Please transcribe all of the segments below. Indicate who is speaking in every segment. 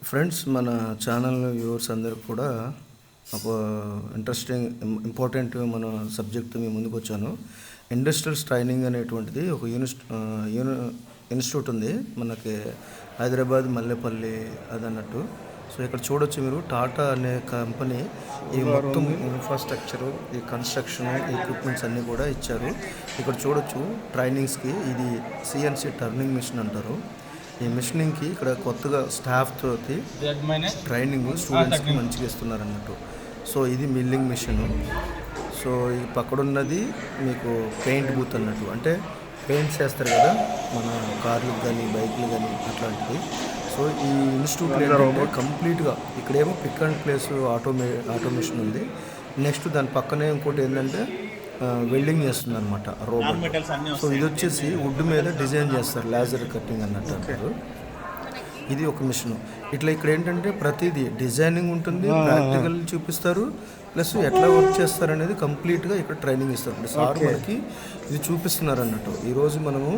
Speaker 1: Friends, మన channel viewers అందరికి కూడా ఒక ఇంట్రెస్టింగ్ ఇంపార్టెంట్ మన సబ్జెక్ట్ మీ ముందుకు వచ్చాను. ఇండస్ట్రియల్స్ ట్రైనింగ్ అనేటువంటిది ఒక ఇన్స్టిట్యూట్ ఉంది మనకి హైదరాబాద్ మల్లెపల్లి అది అన్నట్టు. సో ఇక్కడ చూడొచ్చు మీరు, టాటా అనే కంపెనీ ఈ మొత్తం ఇన్ఫ్రాస్ట్రక్చరు, ఈ కన్స్ట్రక్షన్, ఈ ఎక్విప్మెంట్స్ అన్నీ కూడా ఇచ్చారు. ఇక్కడ చూడొచ్చు ట్రైనింగ్స్కి. ఇది సిఎన్సి టర్నింగ్ మిషన్ అంటారు. ఈ మిషనింగ్కి ఇక్కడ కొత్తగా స్టాఫ్ తోటి ట్రైనింగ్ స్టూడెంట్స్కి మంచిగా ఇస్తున్నారు అన్నట్టు. సో ఇది మిల్లింగ్ మిషన్. సో ఈ పక్కడున్నది మీకు పెయింట్ బూత్ అన్నట్టు, అంటే పెయింట్స్ వేస్తారు కదా మన కార్లకు కానీ బైక్లు కానీ అట్లాంటివి. సో ఈ ఇన్స్టిట్యూట్లో ఏంటంటే కంప్లీట్గా ఇక్కడేమో పిక్ అండ్ ప్లేస్ ఆటోమేషన్ ఉంది. నెక్స్ట్ దాని పక్కనే ఇంకోటి ఏంటంటే వెల్డింగ్ చేస్తుంది అనమాట, రోబోట్. సో ఇది వచ్చేసి వుడ్ మీద డిజైన్ చేస్తారు, లేజర్ కటింగ్ అన్నట్టు అంటారు. ఇది ఒక మిషన్. ఇట్లా ఇక్కడ ఏంటంటే ప్రతిదీ డిజైనింగ్ ఉంటుంది, ప్రాక్టికల్ చూపిస్తారు, ప్లస్ ఎట్లా వర్క్ చేస్తారు అనేది కంప్లీట్గా ఇక్కడ ట్రైనింగ్ ఇస్తారు. సార్ మనకి ఇది చూపిస్తున్నారు అన్నట్టు. ఈరోజు మనము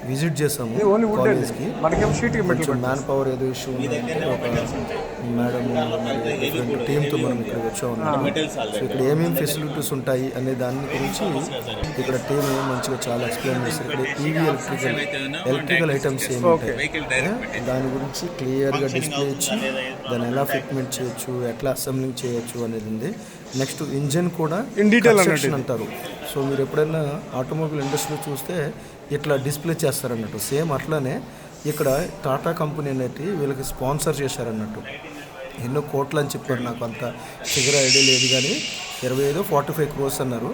Speaker 1: విజిట్ చేసాము కాలేజ్కి. కొంచెం మ్యాన్ పవర్ ఏదో ఇష్యూ ఉందంటే ఒక మేడం డిఫరెంట్ టీంతో మనం ఇక్కడ వచ్చా ఉన్నాము. సో ఇక్కడ ఏమేమి ఫెసిలిటీస్ ఉంటాయి అనే దాని గురించి ఇక్కడ టీం మంచిగా చాలా ఎక్స్ప్లెయిన్ చేస్తారు. ఇక్కడ ఈవీ ఎలక్ట్రికల్ ఐటమ్స్ ఏమి ఉంటాయి దాని గురించి క్లియర్గా డిస్ప్లే ఇచ్చి దాన్ని ఎలా ఫిట్మెంట్ చేయొచ్చు, ఎట్లా అసెంబ్లింగ్ చేయొచ్చు అనేది ఉంది. నెక్స్ట్ ఇంజిన్ కూడా కన్స్ట్రక్షన్ అంటారు. సో మీరు ఎప్పుడైనా ఆటోమొబైల్ ఇండస్ట్రీలో చూస్తే ఇట్లా డిస్ప్లే చేస్తారన్నట్టు. సేమ్ అట్లానే ఇక్కడ టాటా కంపెనీ అనేది వీళ్ళకి స్పాన్సర్ చేశారన్నట్టు. ఎన్నో కోట్లు అని చెప్పారు, నాకు అంత ఫిగర్ ఐడియా లేదు, కానీ 45 crores అన్నారు.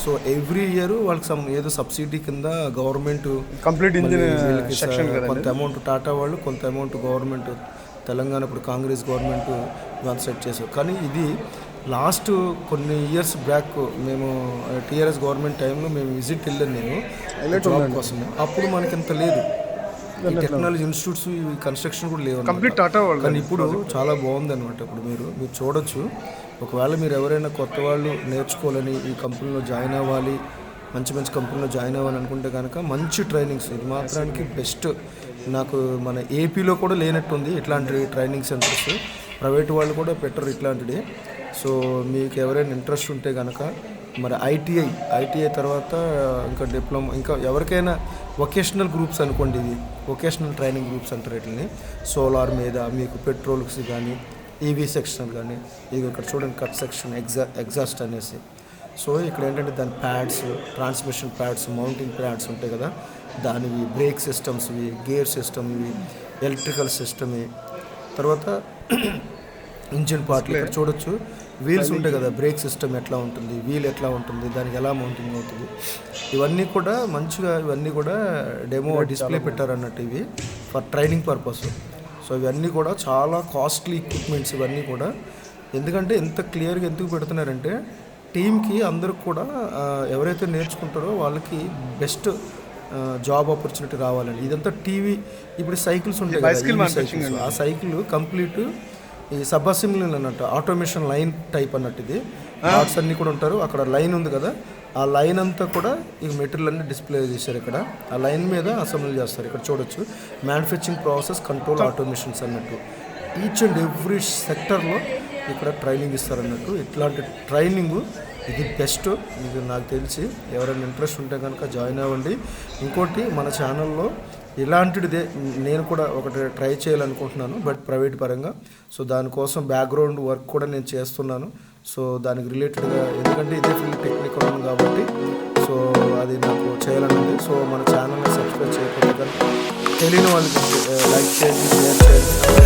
Speaker 1: సో ఎవ్రీ ఇయర్ వాళ్ళకి ఏదో సబ్సిడీ కింద గవర్నమెంట్
Speaker 2: కంప్లీట్
Speaker 1: కొంత అమౌంట్ టాటా వాళ్ళు, కొంత అమౌంట్ గవర్నమెంట్ తెలంగాణ ఇప్పుడు కాంగ్రెస్ గవర్నమెంట్ వన్ సెట్ చేశారు. కానీ ఇది లాస్ట్ కొన్ని ఇయర్స్ బ్యాక్ మేము టీఆర్ఎస్ గవర్నమెంట్ టైంలో మేము విజిట్ వెళ్ళాను నేను జాబ్ కోసము. అప్పుడు మనకి అంత లేదు, ఈ టెక్నాలజీ ఇన్స్టిట్యూట్స్, ఈ కన్స్ట్రక్షన్ కూడా లేవు
Speaker 2: కంప్లీట్ టాటా వాళ్ళు.
Speaker 1: కానీ ఇప్పుడు చాలా బాగుంది అనమాట. ఇప్పుడు మీరు చూడొచ్చు. ఒకవేళ మీరు ఎవరైనా కొత్త వాళ్ళు నేర్చుకోవాలని, ఈ కంపెనీలో జాయిన్ అవ్వాలి, మంచి మంచి కంపెనీలో జాయిన్ అవ్వాలి అనుకుంటే కనుక మంచి ట్రైనింగ్స్, ఇది మాత్రానికి బెస్ట్. నాకు మన ఏపీలో కూడా లేనట్టుంది ఇట్లాంటి ట్రైనింగ్ సెంటర్స్. ప్రైవేట్ వాళ్ళు కూడా పెట్టరు ఇట్లాంటిది. సో మీకు ఎవరైనా ఇంట్రెస్ట్ ఉంటే కనుక మరి ఐటీఐ తర్వాత ఇంకా డిప్లొమా, ఇంకా ఎవరికైనా వొకేషనల్ గ్రూప్స్ అనుకోండి, ఇది వొకేషనల్ ట్రైనింగ్ గ్రూప్స్ అంటారు వీటిని. సోలార్ మీద మీకు పెట్రోల్స్ కానీ, ఈవీ సెక్షన్ కానీ, ఇది ఇక్కడ చూడండి కట్ సెక్షన్, ఎగ్జాస్ట్ అనేసి. సో ఇక్కడ ఏంటంటే దాని pads, transmission pads, mounting pads ఉంటాయి కదా, దానివి బ్రేక్ సిస్టమ్స్వి, గేర్ సిస్టమ్, ఇవి ఎలక్ట్రికల్ సిస్టమ్. తర్వాత ఇంజిన్ పార్ట్లు ఇక్కడ చూడొచ్చు. వీల్స్ ఉంటాయి కదా, బ్రేక్ సిస్టమ్ ఎట్లా ఉంటుంది, వీల్ ఎట్లా ఉంటుంది, దానికి ఎలా మౌంటింగ్ అవుతుంది, ఇవన్నీ కూడా మంచిగా, ఇవన్నీ కూడా డెమో డిస్ప్లే పెట్టారు అన్నట్టు, ఇవి ఫర్ ట్రైనింగ్ పర్పస్. సో ఇవన్నీ కూడా చాలా కాస్ట్లీ ఎక్విప్మెంట్స్ ఇవన్నీ కూడా. ఎందుకంటే ఎంత క్లియర్గా ఎందుకు పెడుతున్నారంటే టీంకి అందరికి కూడా ఎవరైతే నేర్చుకుంటారో వాళ్ళకి బెస్ట్ జాబ్ ఆపర్చునిటీ రావాలని. ఇదంతా టీవీ, ఇప్పుడు సైకిల్స్ ఉంటాయి కదా, ఆ సైకిల్ కంప్లీట్ ఈ సబ్ అసెంబ్లీ అన్నట్టు, ఆటోమేషన్ లైన్ టైప్ అన్నట్టు. ఇది పార్ట్స్ అన్నీ కూడా ఉంటారు. అక్కడ లైన్ ఉంది కదా, ఆ లైన్ అంతా కూడా ఈ మెటీరియల్ అన్ని డిస్ప్లే చేశారు. ఇక్కడ ఆ లైన్ మీద అసెంబ్లీ చేస్తారు. ఇక్కడ చూడొచ్చు మ్యానుఫ్యాక్చరింగ్ ప్రాసెస్ కంట్రోల్ ఆటోమేషన్స్ అన్నట్టు. ఈచ్ అండ్ ఎవ్రీ సెక్టర్లో ఇక్కడ ట్రైనింగ్ ఇస్తారు అన్నట్టు. ఇట్లాంటి ట్రైనింగ్ ఇది బెస్ట్. ఇది నాకు తెలిసి ఎవరైనా ఇంట్రెస్ట్ ఉంటే కనుక జాయిన్ అవ్వండి. ఇంకోటి మన ఛానల్లో ఇలాంటిదే నేను కూడా ఒకటి ట్రై చేయాలనుకుంటున్నాను, బట్ ప్రైవేట్ పరంగా. సో దానికోసం బ్యాక్గ్రౌండ్ వర్క్ కూడా నేను చేస్తున్నాను. సో దానికి రిలేటెడ్గా, ఎందుకంటే ఇదే ఫీల్డ్ టెక్నికల్ ఉంది కాబట్టి సో అది నాకు చేయాలని ఉంది. సో మన ఛానల్ని సబ్స్క్రైబ్ చేయకపోతే కనుక తెలియని వాళ్ళకి లైక్ చేయండి, షేర్ చేయండి.